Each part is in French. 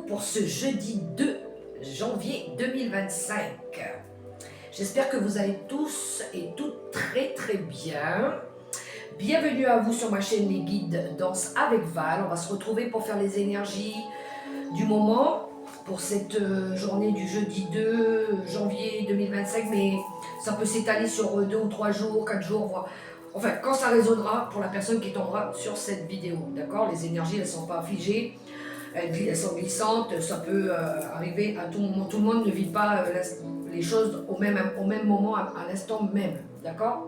pour ce jeudi 2 janvier 2025. J'espère que vous allez tous et toutes très bien. Bienvenue à vous sur ma chaîne Les Guides Danse avec Val. On va se retrouver pour faire les énergies du moment pour cette journée du jeudi 2 janvier 2025, mais ça peut s'étaler sur 2 ou 3 jours, 4 jours, voire... Enfin, quand ça résonnera pour la personne qui tombera sur cette vidéo, d'accord? Les énergies, elles ne sont pas figées, elles sont glissantes, ça peut arriver à tout moment. Tout le monde ne vit pas les choses au même moment, à l'instant même, d'accord?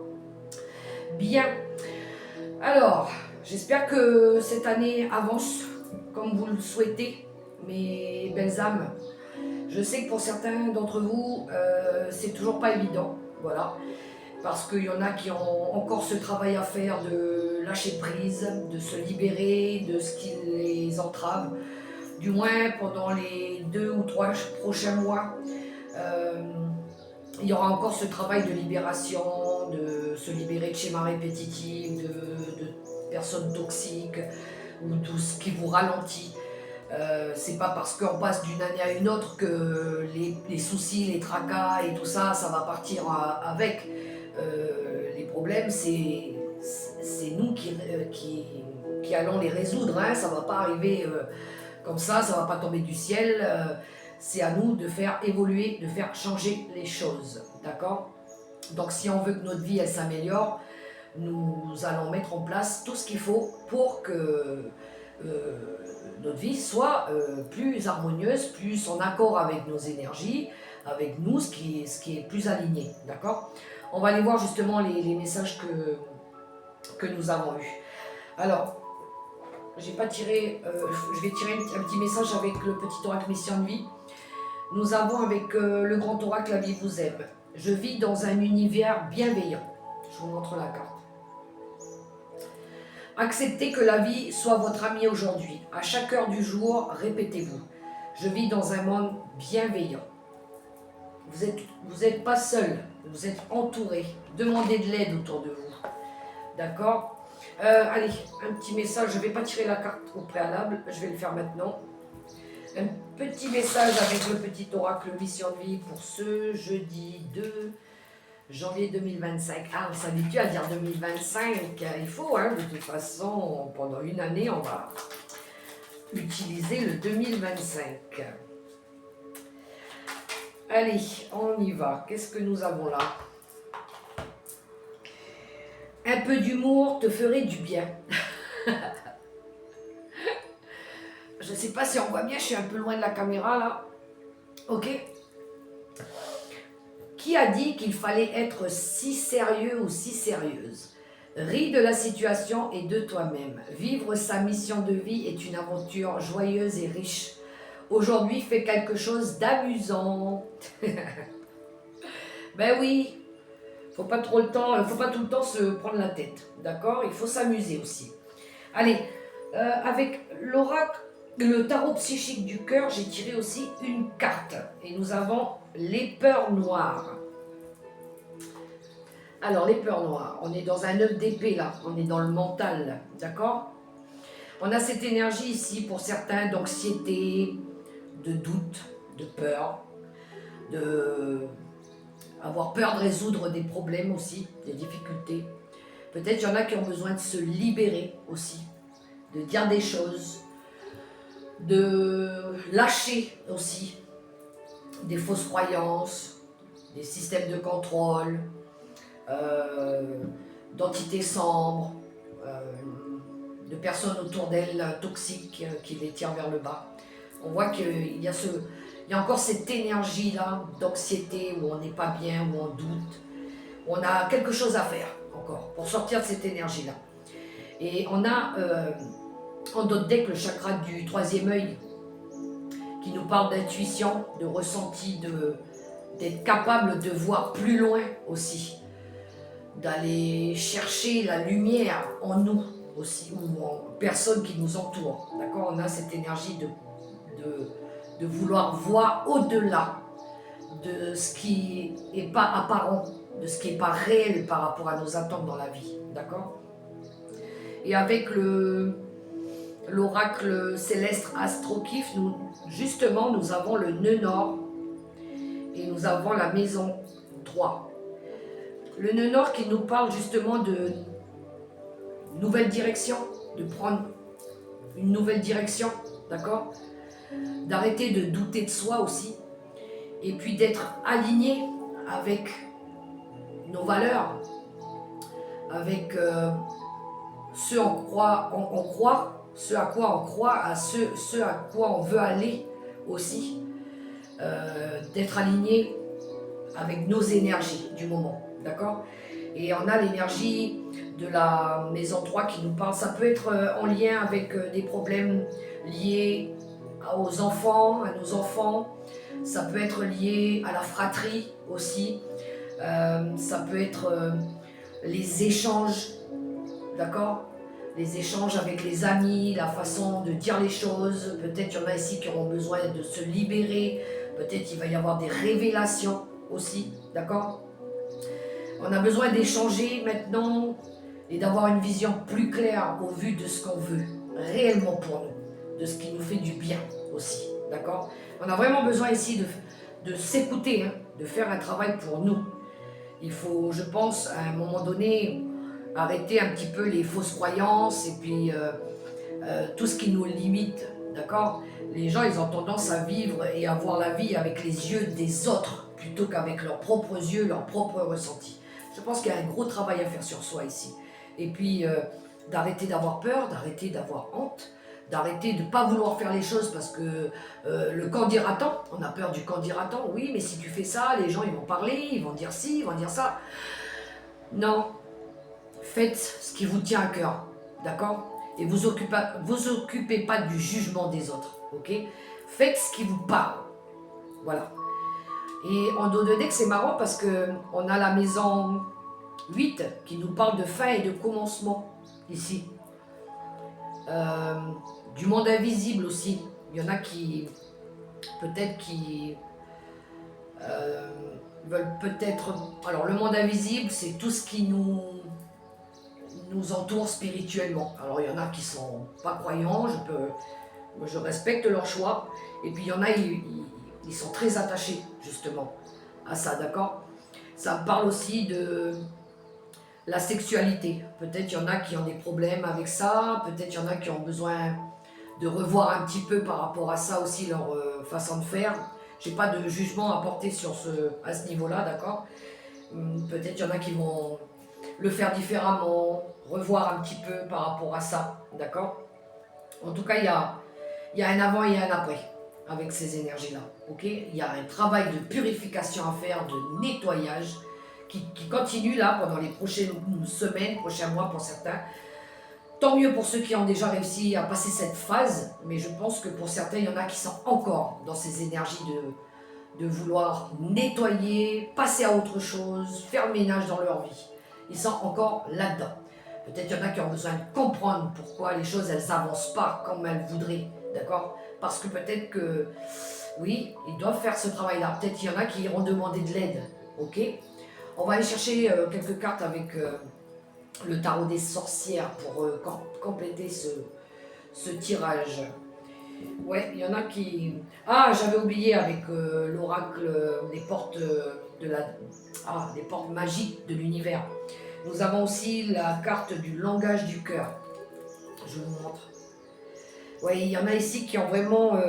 Bien. Alors, j'espère que cette année avance comme vous le souhaitez, mes belles âmes. Je sais que pour certains d'entre vous, c'est toujours pas évident, voilà. Parce qu'il y en a qui ont encore ce travail à faire de lâcher prise, de se libérer de ce qui les entrave. Du moins pendant les 2 ou 3 prochains mois, il y aura encore ce travail de libération, de se libérer de schémas répétitifs, de personnes toxiques ou tout ce qui vous ralentit. C'est pas parce qu'on passe d'une année à une autre que les soucis, les tracas et tout ça, ça va partir avec. Les problèmes, c'est nous qui allons les résoudre, hein. Ça va pas arriver comme ça va pas tomber du ciel. C'est à nous de faire évoluer, de faire changer les choses, d'accord? Donc si on veut que notre vie elle s'améliore, nous allons mettre en place tout ce qu'il faut pour que notre vie soit plus harmonieuse, plus en accord avec nos énergies, avec nous, ce qui est plus aligné, d'accord? On va aller voir justement les messages que nous avons eus. Alors, je vais tirer un petit message avec le petit oracle Mission de vie. Nous avons avec le grand oracle La vie vous aime. Je vis dans un univers bienveillant. Je vous montre la carte. Acceptez que la vie soit votre amie aujourd'hui. À chaque heure du jour, répétez-vous. Je vis dans un monde bienveillant. Vous êtes pas seul, vous êtes entouré. Demandez de l'aide autour de vous. D'accord? Allez, un petit message. Je ne vais pas tirer la carte au préalable, je vais le faire maintenant. Un petit message avec le petit oracle Mission de vie pour ce jeudi 2 janvier 2025. Ah, on s'habitue à dire 2025. Il faut, hein, de toute façon, pendant une année, on va utiliser le 2025. Allez, on y va. Qu'est-ce que nous avons là? Un peu d'humour te ferait du bien. Je ne sais pas si on voit bien, je suis un peu loin de la caméra là. Ok. Qui a dit qu'il fallait être si sérieux ou si sérieuse? Ris de la situation et de toi-même. Vivre sa mission de vie est une aventure joyeuse et riche. Aujourd'hui, fais quelque chose d'amusant. Ben oui, faut pas tout le temps se prendre la tête, d'accord? Il faut s'amuser aussi. Allez, avec l'oracle, le tarot psychique du cœur, j'ai tiré aussi une carte. Et nous avons les peurs noires. Alors, les peurs noires, on est dans un œuf d'épée là, on est dans le mental, d'accord? On a cette énergie ici pour certains d'anxiété, de doute, de peur, avoir peur de résoudre des problèmes aussi, des difficultés. Peut-être qu'il y en a qui ont besoin de se libérer aussi, de dire des choses, de lâcher aussi des fausses croyances, des systèmes de contrôle, d'entités sombres, de personnes autour d'elles toxiques qui les tirent vers le bas. On voit qu'il y a encore cette énergie-là d'anxiété où on n'est pas bien, où on doute, où on a quelque chose à faire encore pour sortir de cette énergie-là. Et on a en notre deck le chakra du troisième œil qui nous parle d'intuition, de ressenti, d'être capable de voir plus loin aussi, d'aller chercher la lumière en nous aussi, ou en personnes qui nous entourent. D'accord? On a cette énergie de vouloir voir au-delà de ce qui n'est pas apparent, de ce qui n'est pas réel par rapport à nos attentes dans la vie. D'accord? Et avec l'oracle céleste Astrokif, justement, nous avons le nœud nord et nous avons la maison 3. Le nœud nord qui nous parle justement de nouvelle direction, de prendre une nouvelle direction, d'accord? D'arrêter de douter de soi aussi, et puis d'être aligné avec nos valeurs, avec ce en quoi on croit, ce à quoi on croit, ce à quoi on veut aller aussi, d'être aligné avec nos énergies du moment, d'accord? Et on a l'énergie de la maison 3 qui nous parle, ça peut être en lien avec des problèmes liés aux enfants, à nos enfants, ça peut être lié à la fratrie aussi, ça peut être les échanges, d'accord? Les échanges avec les amis, la façon de dire les choses, peut-être il y en a ici qui auront besoin de se libérer, peut-être il va y avoir des révélations aussi, d'accord? On a besoin d'échanger maintenant et d'avoir une vision plus claire au vu de ce qu'on veut réellement pour nous, de ce qui nous fait du bien aussi, d'accord? On a vraiment besoin ici de s'écouter, hein, de faire un travail pour nous. Il faut, je pense, à un moment donné, arrêter un petit peu les fausses croyances et puis tout ce qui nous limite, d'accord? Les gens, ils ont tendance à vivre et à voir la vie avec les yeux des autres plutôt qu'avec leurs propres yeux, leurs propres ressentis. Je pense qu'il y a un gros travail à faire sur soi ici. Et puis, d'arrêter d'avoir peur, d'arrêter d'avoir honte, d'arrêter de ne pas vouloir faire les choses parce que le qu'en dira-t-on, on a peur du qu'en dira-t-on, oui, mais si tu fais ça, les gens, ils vont parler, ils vont dire ci, ils vont dire ça. Non, faites ce qui vous tient à cœur, d'accord? Et vous occupez pas du jugement des autres, ok? Faites ce qui vous parle, voilà. Et en dos de deck, c'est marrant parce que on a la maison 8 qui nous parle de fin et de commencement, ici. Du monde invisible aussi. Il y en a qui, peut-être qui veulent peut-être... Alors le monde invisible, c'est tout ce qui nous entoure spirituellement. Alors il y en a qui sont pas croyants, je respecte leur choix. Et puis il y en a, ils sont très attachés justement à ça, d'accord? Ça parle aussi de la sexualité. Peut-être il y en a qui ont des problèmes avec ça, peut-être il y en a qui ont besoin de revoir un petit peu par rapport à ça aussi leur façon de faire. J'ai pas de jugement à porter à ce niveau-là, d'accord? Peut-être il y en a qui vont le faire différemment, revoir un petit peu par rapport à ça, d'accord? En tout cas, il y a un avant et un après avec ces énergies-là, ok? Il y a un travail de purification à faire, de nettoyage, qui continue là pendant les prochaines semaines, prochains mois pour certains. Tant mieux pour ceux qui ont déjà réussi à passer cette phase, mais je pense que pour certains, il y en a qui sont encore dans ces énergies de vouloir nettoyer, passer à autre chose, faire le ménage dans leur vie. Ils sont encore là-dedans. Peut-être qu'il y en a qui ont besoin de comprendre pourquoi les choses, elles n'avancent pas comme elles voudraient, d'accord? Parce que peut-être que, oui, ils doivent faire ce travail-là. Peut-être qu'il y en a qui iront demander de l'aide, ok? On va aller chercher quelques cartes avec le tarot des sorcières pour compléter ce tirage. Ouais, il y en a qui... Ah, j'avais oublié avec l'oracle des portes des portes magiques de l'univers. Nous avons aussi la carte du langage du cœur. Je vous montre. Ouais, il y en a ici qui ont vraiment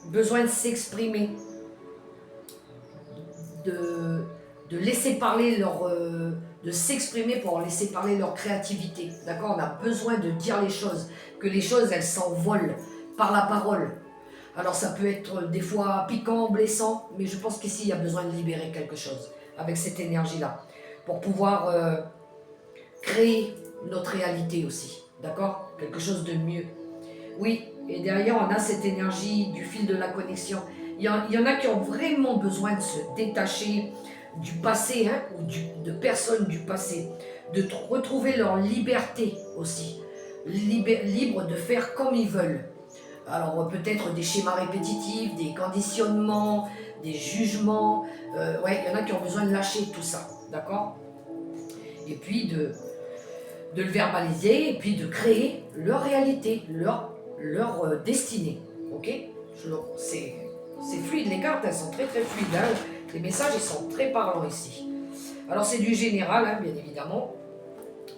besoin de s'exprimer, de laisser parler de s'exprimer pour laisser parler leur créativité. D'accord? On a besoin de dire les choses, que les choses elles s'envolent par la parole. Alors ça peut être des fois piquant, blessant, mais je pense qu'ici il y a besoin de libérer quelque chose avec cette énergie-là pour pouvoir créer notre réalité aussi. D'accord? Quelque chose de mieux. Oui, et derrière on a cette énergie du fil de la connexion. Il y en a qui ont vraiment besoin de se détacher du passé, hein, ou de personnes du passé, de retrouver leur liberté aussi, libre de faire comme ils veulent. Alors peut-être des schémas répétitifs, des conditionnements, des jugements, ouais, il y en a qui ont besoin de lâcher tout ça, d'accord? Et puis de le verbaliser et puis de créer leur réalité, leur destinée. Ok? C'est fluide, les cartes elles sont très très fluides, hein. Les messages ils sont très parlants ici. Alors c'est du général, hein, bien évidemment.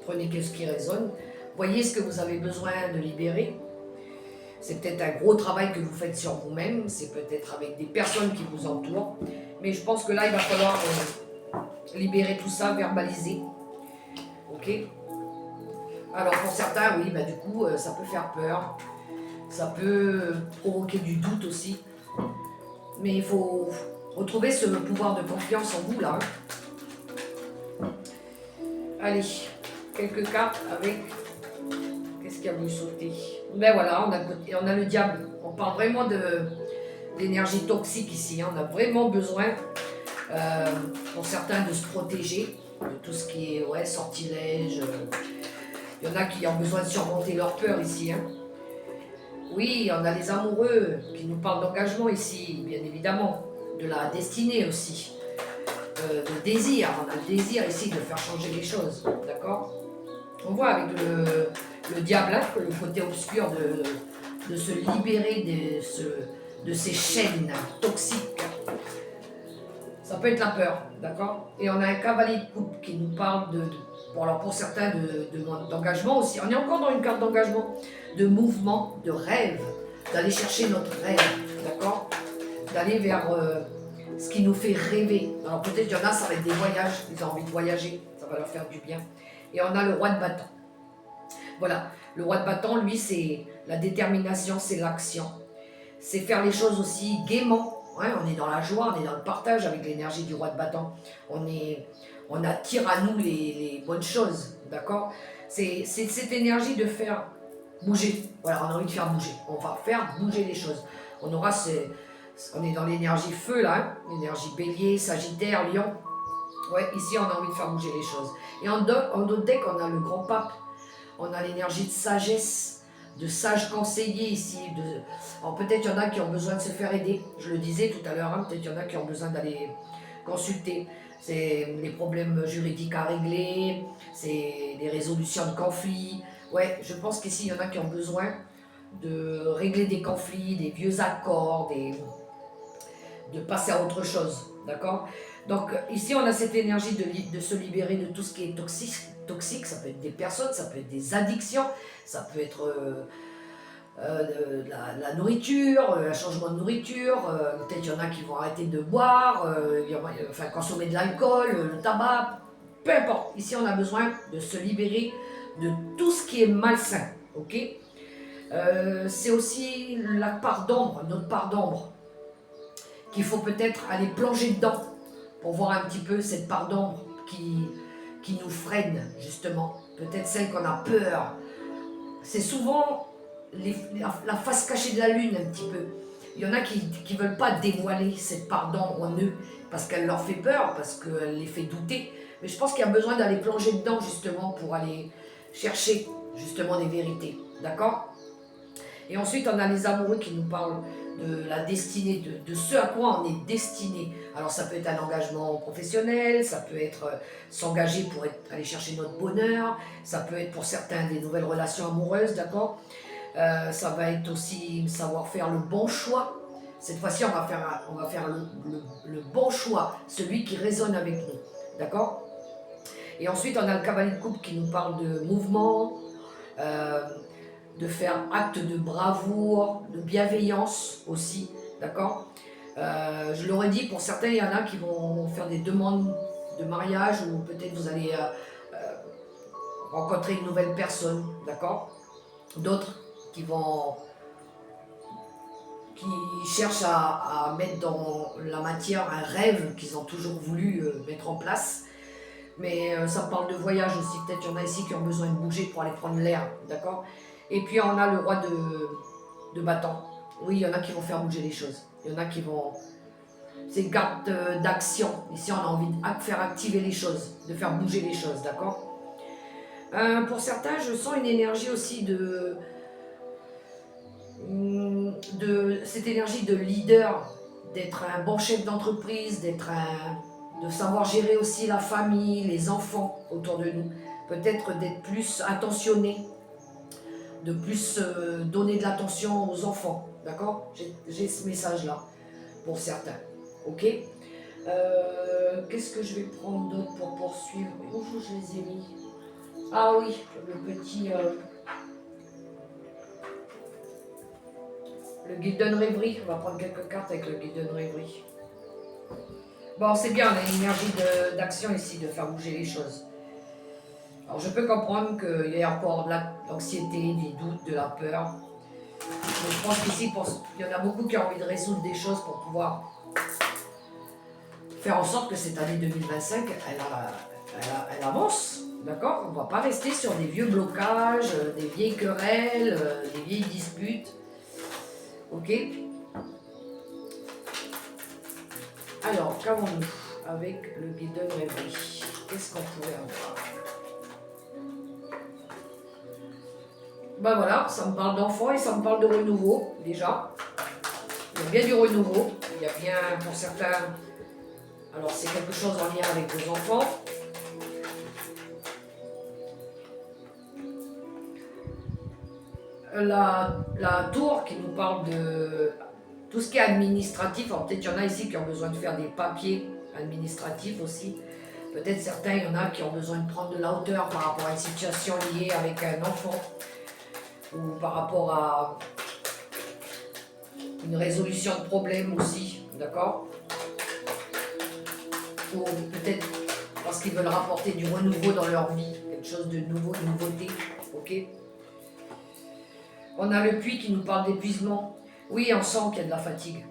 Prenez que ce qui résonne. Voyez ce que vous avez besoin de libérer. C'est peut-être un gros travail que vous faites sur vous-même, c'est peut-être avec des personnes qui vous entourent. Mais je pense que là il va falloir libérer tout ça, verbaliser. Ok? Alors pour certains, oui, bah, du coup ça peut faire peur. Ça peut provoquer du doute aussi. Mais il faut retrouver ce pouvoir de confiance en vous là. Allez, quelques cartes avec... Qu'est-ce qui a voulu sauter? Ben voilà, on a le diable. On parle vraiment d'énergie toxique ici. Hein. On a vraiment besoin, pour certains, de se protéger de tout ce qui est sortilège. Il y en a qui ont besoin de surmonter leur peur ici. Hein. Oui, on a les amoureux qui nous parlent d'engagement ici, bien évidemment. De la destinée aussi. De désir. On a le désir ici de faire changer les choses. D'accord? On voit avec le diable, hein, le côté obscur de se libérer de ces chaînes toxiques. Ça peut être la peur, d'accord? Et on a un cavalier de coupe qui nous parle bon alors pour certains d'engagement aussi. On est encore dans une carte d'engagement, de mouvement, de rêve, d'aller chercher notre rêve, d'accord? D'aller vers ce qui nous fait rêver. Alors peut-être qu'il y en a, ça va être des voyages, ils ont envie de voyager, ça va leur faire du bien. Et on a le roi de bâton. Voilà, le roi de bâton, lui, c'est la détermination, c'est l'action. C'est faire les choses aussi gaiement. Ouais, on est dans la joie, on est dans le partage avec l'énergie du roi de bâton. On attire à nous les bonnes choses, d'accord? C'est cette énergie de faire bouger. Voilà, on a envie de faire bouger. On va faire bouger les choses. On est dans l'énergie feu, là, hein, l'énergie bélier, sagittaire, lion. Ouais, ici, on a envie de faire bouger les choses. Et en d'autres decks, on a le grand pape. On a l'énergie de sagesse, de sage conseiller ici. Alors peut-être il y en a qui ont besoin de se faire aider. Je le disais tout à l'heure, hein, peut-être il y en a qui ont besoin d'aller consulter. C'est les problèmes juridiques à régler, c'est les résolutions de conflits. Ouais, je pense qu'ici, il y en a qui ont besoin de régler des conflits, des vieux accords, de passer à autre chose. D'accord? Donc ici, on a cette énergie de se libérer de tout ce qui est toxique. Ça peut être des personnes, ça peut être des addictions, ça peut être la nourriture, un changement de nourriture. Peut-être il y en a qui vont arrêter de boire, consommer de l'alcool, le tabac, peu importe. Ici, on a besoin de se libérer de tout ce qui est malsain. Ok? C'est aussi la part d'ombre, notre part d'ombre, qu'il faut peut-être aller plonger dedans pour voir un petit peu cette part d'ombre qui nous freine, justement. Peut-être celle qu'on a peur. C'est souvent la face cachée de la lune, un petit peu. Il y en a qui ne veulent pas dévoiler cette part d'ombre en eux, parce qu'elle leur fait peur, parce qu'elle les fait douter. Mais je pense qu'il y a besoin d'aller plonger dedans, justement, pour aller chercher, justement, des vérités. D'accord? Et ensuite, on a les amoureux qui nous parlent de la destinée, de ce à quoi on est destiné. Alors ça peut être un engagement professionnel, ça peut être s'engager pour aller chercher notre bonheur, ça peut être pour certains des nouvelles relations amoureuses, d'accord? Ça va être aussi savoir faire le bon choix. Cette fois-ci, on va faire le bon choix, celui qui résonne avec nous, d'accord? Et ensuite, on a le cavalier de coupe qui nous parle de mouvement, de faire acte de bravoure, de bienveillance aussi, d'accord? Je l'aurais dit, pour certains, il y en a qui vont faire des demandes de mariage ou peut-être vous allez rencontrer une nouvelle personne, d'accord? D'autres qui cherchent à mettre dans la matière un rêve qu'ils ont toujours voulu mettre en place. Mais ça parle de voyage aussi, peut-être il y en a ici qui ont besoin de bouger pour aller prendre l'air, d'accord? Et puis on a le roi de bâton. Oui, il y en a qui vont faire bouger les choses. Il y en a qui vont... C'est une carte d'action. Ici, on a envie de faire activer les choses, de faire bouger les choses, d'accord? Pour certains, je sens une énergie aussi de cette énergie de leader, d'être un bon chef d'entreprise, de savoir gérer aussi la famille, les enfants autour de nous. peut-être d'être plus attentionné, de plus donner de l'attention aux enfants, d'accord? J'ai ce message-là, pour certains, ok? Qu'est-ce que je vais prendre d'autre pour poursuivre? Où je les ai mis? Ah oui, le petit... le Golden Reverie, on va prendre quelques cartes avec le Golden Reverie. Bon, c'est bien, on a une énergie d'action ici, de faire bouger les choses. Alors, je peux comprendre qu'il y a encore de l'anxiété, des doutes, de la peur. Mais je pense qu'ici, il y en a beaucoup qui ont envie de résoudre des choses pour pouvoir faire en sorte que cette année 2025, elle avance. D'accord? On ne va pas rester sur des vieux blocages, des vieilles querelles, des vieilles disputes. Ok? Alors, qu'avons-nous avec le Golden Reverie? Qu'est-ce qu'on pourrait avoir? Ben voilà, ça me parle d'enfants et ça me parle de renouveau, déjà. Il y a bien du renouveau. Il y a bien, pour certains... Alors, c'est quelque chose en lien avec vos enfants. La tour qui nous parle de tout ce qui est administratif. Alors peut-être il y en a ici qui ont besoin de faire des papiers administratifs aussi. Peut-être certains, il y en a qui ont besoin de prendre de la hauteur par rapport à une situation liée avec un enfant ou par rapport à une résolution de problème aussi, d'accord? Ou peut-être parce qu'ils veulent rapporter du renouveau dans leur vie, quelque chose de nouveau, de nouveauté, ok? On a le puits qui nous parle d'épuisement. Oui, on sent qu'il y a de la fatigue.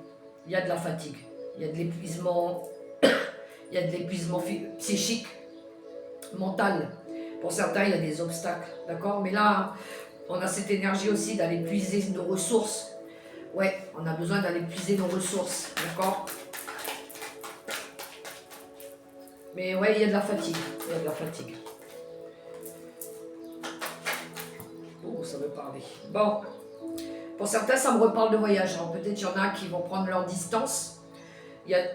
Il y a de la fatigue. Il y a de l'épuisement. Il y a de l'épuisement psychique, mental. Pour certains, il y a des obstacles. D'accord? Mais là, on a cette énergie aussi d'aller puiser nos ressources. Ouais, on a besoin d'aller puiser nos ressources. D'accord? Mais ouais, il y a de la fatigue. Il y a de la fatigue. Oh, ça veut parler. Bon. Pour certains, ça me reparle de voyage. Alors peut-être il y en a qui vont prendre leur distance.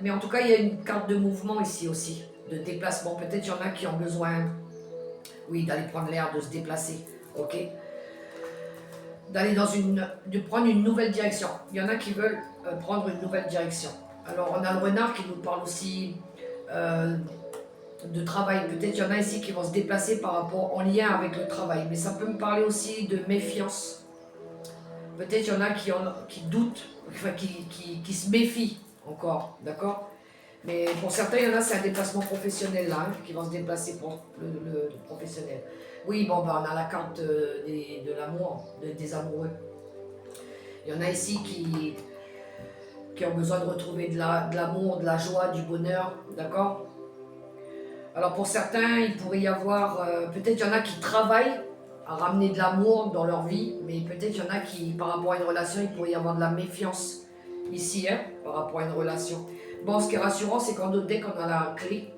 Mais en tout cas, il y a une carte de mouvement ici aussi, de déplacement. Peut-être il y en a qui ont besoin, oui, d'aller prendre l'air, de se déplacer. Ok? De prendre une nouvelle direction. Il y en a qui veulent prendre une nouvelle direction. Alors on a le renard qui nous parle aussi de travail. Peut-être il y en a ici qui vont se déplacer par rapport en lien avec le travail. Mais ça peut me parler aussi de méfiance. Peut-être il y en a qui doutent, enfin qui se méfient encore, d'accord? Mais pour certains, il y en a, c'est un déplacement professionnel là, qui vont se déplacer pour le professionnel. Oui, bon, ben, on a la carte de l'amour, des amoureux. Il y en a ici qui ont besoin de retrouver de l'amour, de la joie, du bonheur, d'accord? Alors pour certains, il pourrait y avoir, peut-être il y en a qui travaillent à ramener de l'amour dans leur vie, mais peut-être il y en a qui, par rapport à une relation, il pourrait y avoir de la méfiance ici, hein, par rapport à une relation. Bon, ce qui est rassurant, c'est dès qu'on a la clé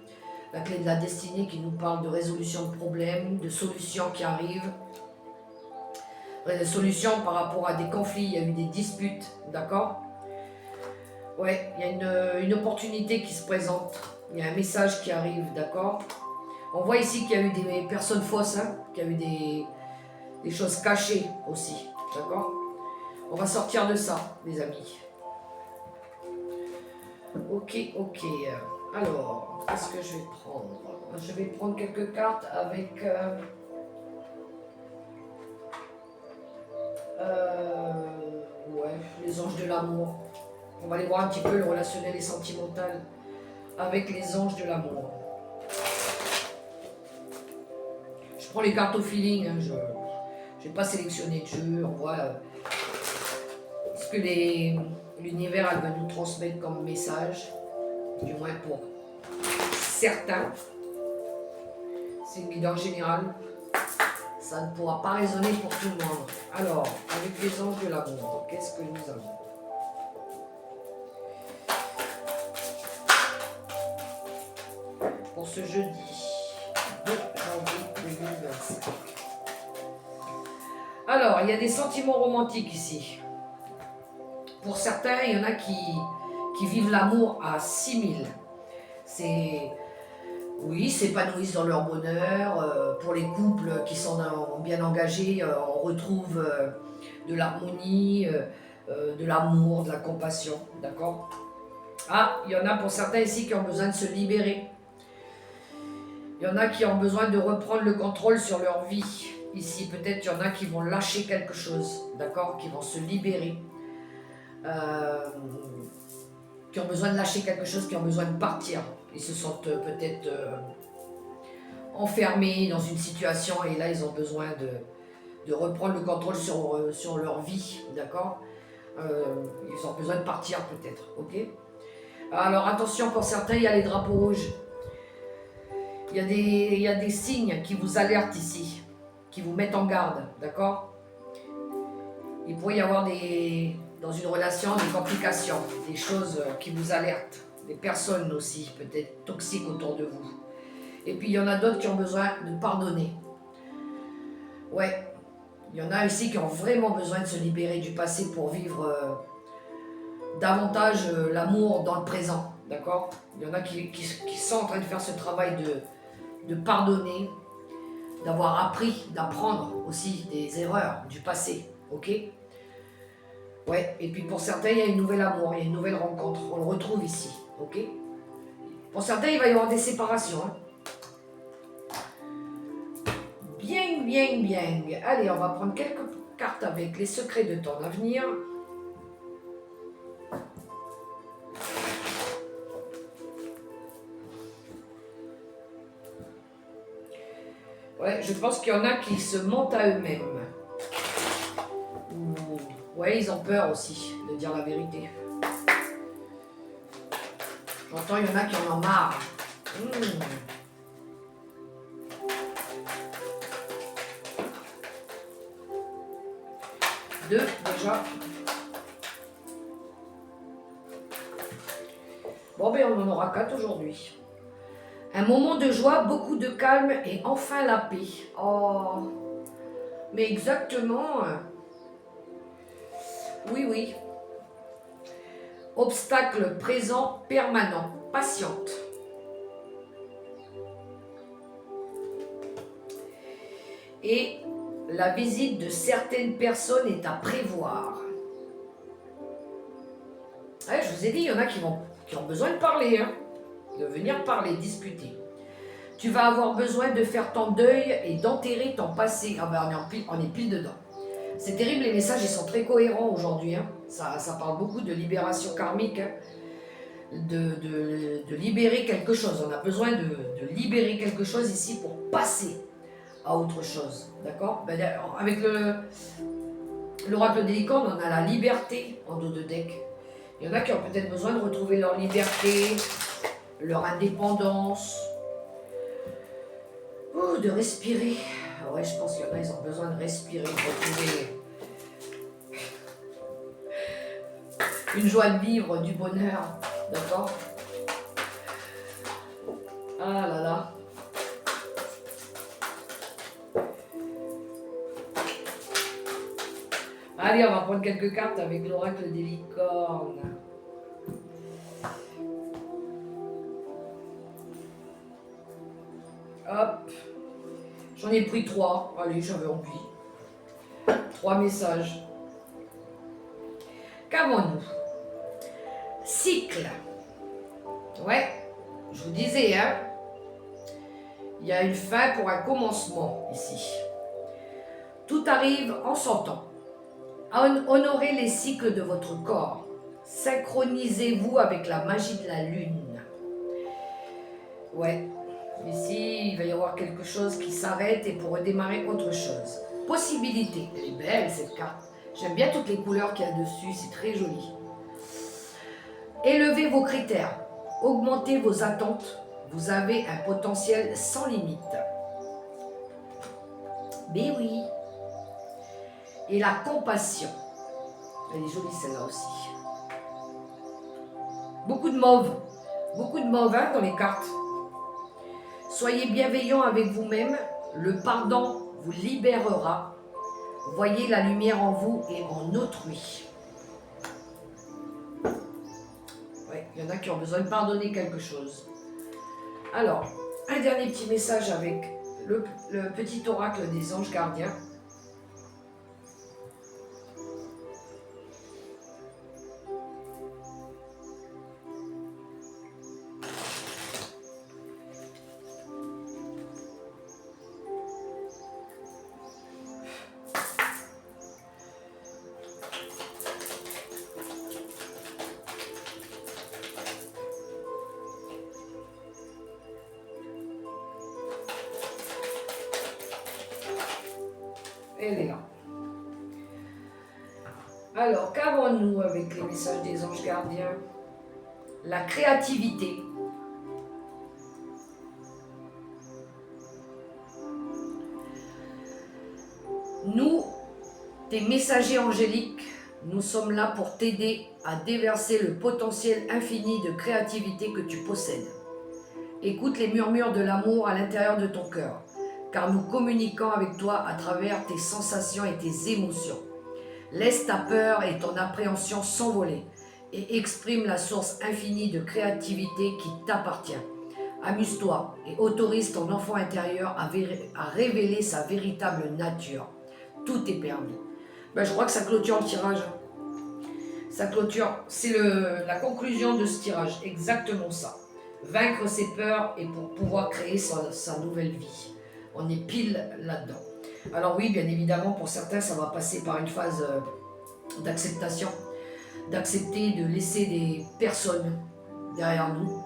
de la destinée qui nous parle de résolution de problèmes, de solutions qui arrivent, des solutions par rapport à des conflits, il y a eu des disputes, d'accord? Ouais, il y a une opportunité qui se présente, il y a un message qui arrive, d'accord? On voit ici qu'il y a eu des personnes fausses, hein, qu'il y a eu des choses cachées aussi, d'accord? On va sortir de ça, les amis. Ok. Alors, qu'est-ce que je vais prendre? Je vais prendre quelques cartes avec... ouais, les anges de l'amour. On va aller voir un petit peu le relationnel et sentimental avec les anges de l'amour. Je prends les cartes au feeling, hein, je n'ai pas sélectionné de jeu, on voit ce que l'univers veut nous transmettre comme message, du moins pour certains. C'est une guidance générale, ça ne pourra pas résonner pour tout le monde. Alors, avec les anges de l'amour, qu'est-ce que nous avons? Pour ce jeudi 2 janvier 2025. Alors, il y a des sentiments romantiques ici. Pour certains, il y en a qui vivent l'amour à 6000. Oui, s'épanouissent dans leur bonheur. Pour les couples qui sont bien engagés, on retrouve de l'harmonie, de l'amour, de la compassion. D'accord? Ah, il y en a pour certains ici qui ont besoin de se libérer. Il y en a qui ont besoin de reprendre le contrôle sur leur vie. Ici, peut-être il y en a qui vont lâcher quelque chose, d'accord? Qui vont se libérer. Euh, qui ont besoin de lâcher quelque chose, qui ont besoin de partir. Ils se sentent peut-être enfermés dans une situation et là, ils ont besoin de reprendre le contrôle sur leur vie, d'accord? Ils ont besoin de partir peut-être, ok? Alors attention, pour certains, il y a les drapeaux rouges. Il y a des signes qui vous alertent ici, qui vous mettent en garde, d'accord? Il pourrait y avoir dans une relation des complications, des choses qui vous alertent, des personnes aussi peut-être toxiques autour de vous. Et puis il y en a d'autres qui ont besoin de pardonner. Ouais, il y en a ici qui ont vraiment besoin de se libérer du passé pour vivre davantage l'amour dans le présent, d'accord? Il y en a qui sont en train de faire ce travail de pardonner, d'avoir appris, d'apprendre aussi des erreurs du passé, ok? Ouais, et puis pour certains, il y a une nouvelle amour, il y a une nouvelle rencontre, on le retrouve ici, ok? Pour certains, il va y avoir des séparations, hein. Bien, bien, bien. Allez, on va prendre quelques cartes avec les secrets de ton avenir. Ouais, je pense qu'il y en a qui se mentent à eux-mêmes. Ouais, ils ont peur aussi de dire la vérité. J'entends, il y en a qui en ont marre. Deux, déjà. Bon, ben on en aura 4 aujourd'hui. Un moment de joie, beaucoup de calme et enfin la paix. Oh, mais exactement. Oui, oui. Obstacle présent, permanent, patiente. Et la visite de certaines personnes est à prévoir. Ouais, je vous ai dit, il y en a qui ont besoin de parler, hein, de venir parler, discuter. Tu vas avoir besoin de faire ton deuil et d'enterrer ton passé. Ah ben on est pile dedans. C'est terrible, les messages ils sont très cohérents aujourd'hui. Hein. Ça parle beaucoup de libération karmique, hein, de libérer quelque chose. On a besoin de libérer quelque chose ici pour passer à autre chose. D'accord? Ben, avec l'oracle des licornes, on a la liberté en dos de deck. Il y en a qui ont peut-être besoin de retrouver leur liberté, leur indépendance, de respirer. Ouais, je pense qu'il y en a, ils ont besoin de respirer, de retrouver une joie de vivre, du bonheur. D'accord? Ah là là. Allez, on va prendre quelques cartes avec l'oracle des licornes. Hop. J'en ai pris 3. Allez, j'avais envie. 3 messages. Qu'avons-nous? Cycle. Ouais, je vous disais, hein. Il y a une fin pour un commencement ici. Tout arrive en son temps. Honorez les cycles de votre corps. Synchronisez-vous avec la magie de la lune. Ouais, ici, il va y avoir quelque chose qui s'arrête et pour redémarrer autre chose. Possibilité. Elle est belle, cette carte. J'aime bien toutes les couleurs qu'il y a dessus, c'est très joli. Élevez vos critères. Augmentez vos attentes. Vous avez un potentiel sans limite. Mais oui. Et la compassion. Elle est jolie celle-là aussi. Beaucoup de mauve. Beaucoup de mauve hein, dans les cartes. Soyez bienveillant avec vous-même. Le pardon vous libérera. Voyez la lumière en vous et en autrui. Ouais, il y en a qui ont besoin de pardonner quelque chose. Alors, un dernier petit message avec le petit oracle des anges gardiens. Elle est là. Alors, qu'avons-nous avec les messages des anges gardiens? La créativité. Nous, tes messagers angéliques, nous sommes là pour t'aider à déverser le potentiel infini de créativité que tu possèdes. Écoute les murmures de l'amour à l'intérieur de ton cœur, car nous communiquons avec toi à travers tes sensations et tes émotions. Laisse ta peur et ton appréhension s'envoler et exprime la source infinie de créativité qui t'appartient. Amuse-toi et autorise ton enfant intérieur à révéler sa véritable nature. Tout est permis. Je crois que ça clôture le tirage. Ça clôture, c'est la conclusion de ce tirage, exactement ça. Vaincre ses peurs et pour pouvoir créer sa nouvelle vie. On est pile là-dedans. Alors oui, bien évidemment, pour certains, ça va passer par une phase d'acceptation, d'accepter de laisser des personnes derrière nous,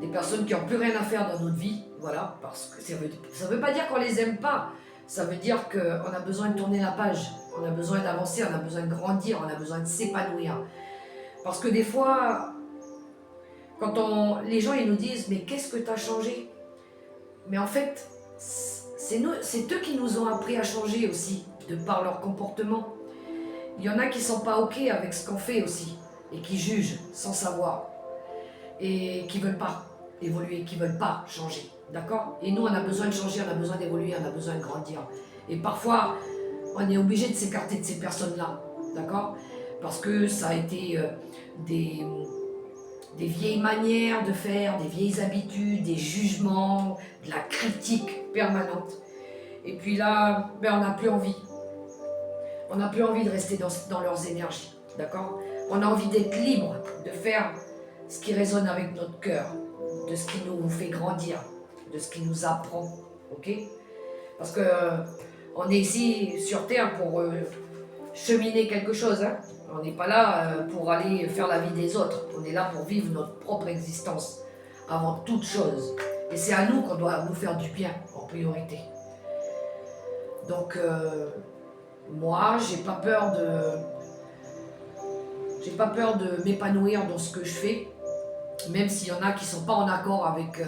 des personnes qui n'ont plus rien à faire dans notre vie, voilà, parce que ça veut pas dire qu'on les aime pas, ça veut dire qu'on a besoin de tourner la page, on a besoin d'avancer, on a besoin de grandir, on a besoin de s'épanouir. Parce que des fois, quand les gens ils nous disent « mais qu'est-ce que tu as changé ?» Mais en fait, c'est eux qui nous ont appris à changer aussi, de par leur comportement. Il y en a qui ne sont pas OK avec ce qu'on fait aussi, et qui jugent sans savoir, et qui ne veulent pas évoluer, qui ne veulent pas changer, d'accord? Et nous, on a besoin de changer, on a besoin d'évoluer, on a besoin de grandir. Et parfois, on est obligé de s'écarter de ces personnes-là, d'accord? Parce que ça a été des vieilles manières de faire, des vieilles habitudes, des jugements, de la critique permanente. Et puis là, on n'a plus envie. On n'a plus envie de rester dans leurs énergies, d'accord? On a envie d'être libre, de faire ce qui résonne avec notre cœur, de ce qui nous fait grandir, de ce qui nous apprend, ok? Parce que on est ici sur Terre pour cheminer quelque chose, hein? On n'est pas là pour aller faire la vie des autres, on est là pour vivre notre propre existence, avant toute chose. Et c'est à nous qu'on doit nous faire du bien, en priorité. Donc, moi, j'ai pas peur de m'épanouir dans ce que je fais, même s'il y en a qui sont pas en accord avec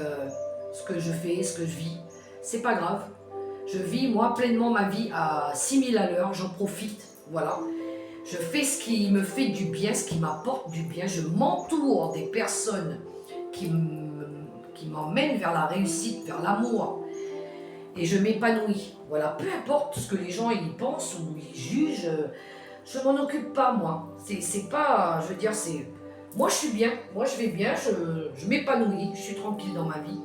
ce que je fais, ce que je vis. C'est pas grave. Je vis, moi, pleinement ma vie à 6000 à l'heure, j'en profite, voilà. Je fais ce qui me fait du bien, ce qui m'apporte du bien. Je m'entoure des personnes qui m'emmènent vers la réussite, vers l'amour. Et je m'épanouis. Voilà, peu importe ce que les gens y pensent ou ils jugent, je m'en occupe pas, moi. C'est pas, je veux dire, c'est... Moi, je suis bien, moi, je vais bien, je m'épanouis, je suis tranquille dans ma vie.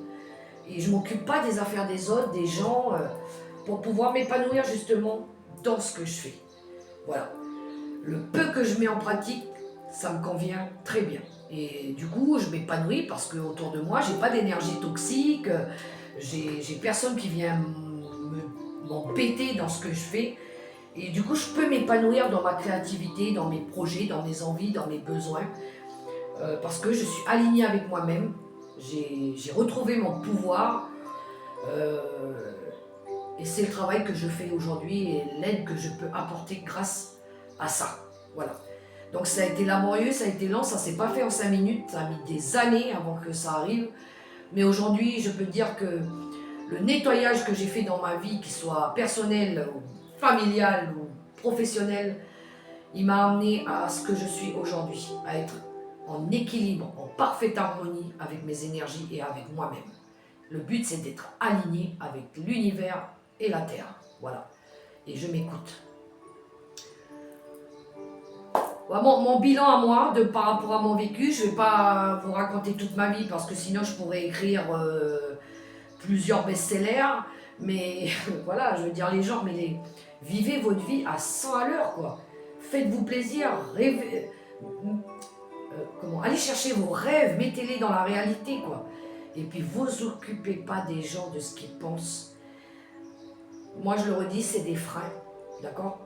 Et je m'occupe pas des affaires des autres, des gens, pour pouvoir m'épanouir justement dans ce que je fais. Voilà. Le peu que je mets en pratique, ça me convient très bien. Et du coup, je m'épanouis parce que autour de moi, j'ai pas d'énergie toxique, j'ai personne qui vient m'empêter dans ce que je fais. Et du coup, je peux m'épanouir dans ma créativité, dans mes projets, dans mes envies, dans mes besoins. Parce que je suis alignée avec moi-même. J'ai retrouvé mon pouvoir. Et c'est le travail que je fais aujourd'hui et l'aide que je peux apporter grâce à ça. Voilà. Donc ça a été laborieux, ça a été lent, ça s'est pas fait en 5 minutes, ça a mis des années avant que ça arrive. Mais aujourd'hui, je peux dire que le nettoyage que j'ai fait dans ma vie, qu'il soit personnel, ou familial ou professionnel, il m'a amené à ce que je suis aujourd'hui, à être en équilibre, en parfaite harmonie avec mes énergies et avec moi-même. Le but, c'est d'être aligné avec l'univers et la Terre. Voilà. Et je m'écoute. Mon bilan à moi, par rapport à mon vécu, je ne vais pas vous raconter toute ma vie parce que sinon je pourrais écrire plusieurs best-sellers, mais voilà, je veux dire les gens, vivez votre vie à 100 à l'heure, quoi. Faites-vous plaisir, rêvez, allez chercher vos rêves, mettez-les dans la réalité, quoi. Et puis vous occupez pas des gens de ce qu'ils pensent. Moi je le redis, c'est des freins, d'accord?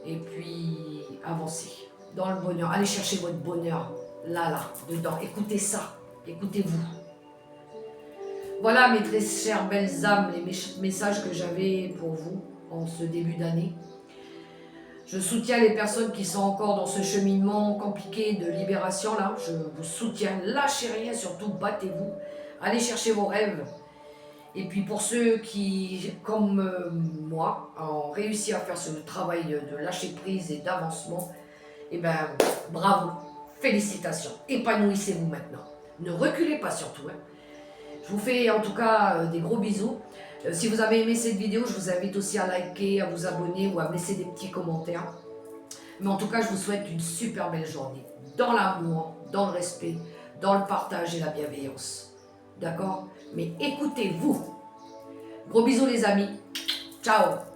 Et puis avancez dans le bonheur, allez chercher votre bonheur, là, dedans, écoutez ça, écoutez-vous. Voilà mes très chères belles âmes, les messages que j'avais pour vous en ce début d'année. Je soutiens les personnes qui sont encore dans ce cheminement compliqué de libération là. Je vous soutiens, lâchez rien, surtout battez-vous. Allez chercher vos rêves. Et puis pour ceux qui, comme moi, ont réussi à faire ce travail de lâcher prise et d'avancement, eh ben bravo, félicitations, épanouissez-vous maintenant. Ne reculez pas surtout. Hein. Je vous fais en tout cas des gros bisous. Si vous avez aimé cette vidéo, je vous invite aussi à liker, à vous abonner ou à me laisser des petits commentaires. Mais en tout cas, je vous souhaite une super belle journée. Dans l'amour, dans le respect, dans le partage et la bienveillance. D'accord? Mais écoutez-vous. Gros bisous les amis. Ciao.